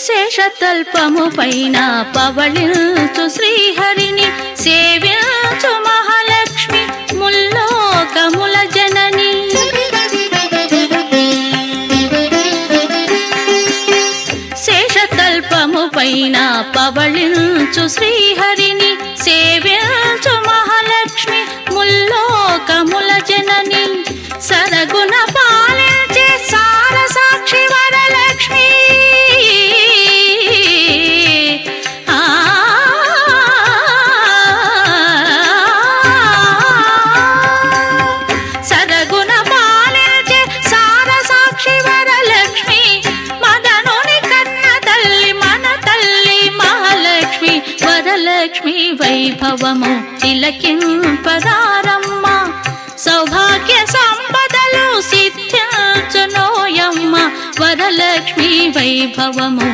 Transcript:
శేషతల్పము పైన పవళించు శ్రీహరిని సేవించు మహాలక్ష్మి ముల్లోకముల జనని. శేషతల్పము పైన పవళించు శ్రీహరిని సేవించు మహాలక్ష్మి ముల్లోకముల జనని. సరగుణ పాలించే సార సాక్షి వరలక్ష్మి. సరగుణ పాలించే సార సాక్షి వరలక్ష్మి మదనుని కన్న తల్లి మన తల్లి మహాలక్ష్మి. వరలక్ష్మి వైభవము తిలకింపదారమ్మ సౌభాగ్య సంపదలు సిద్ధించునోయమ్మ. వరలక్ష్మి వైభవము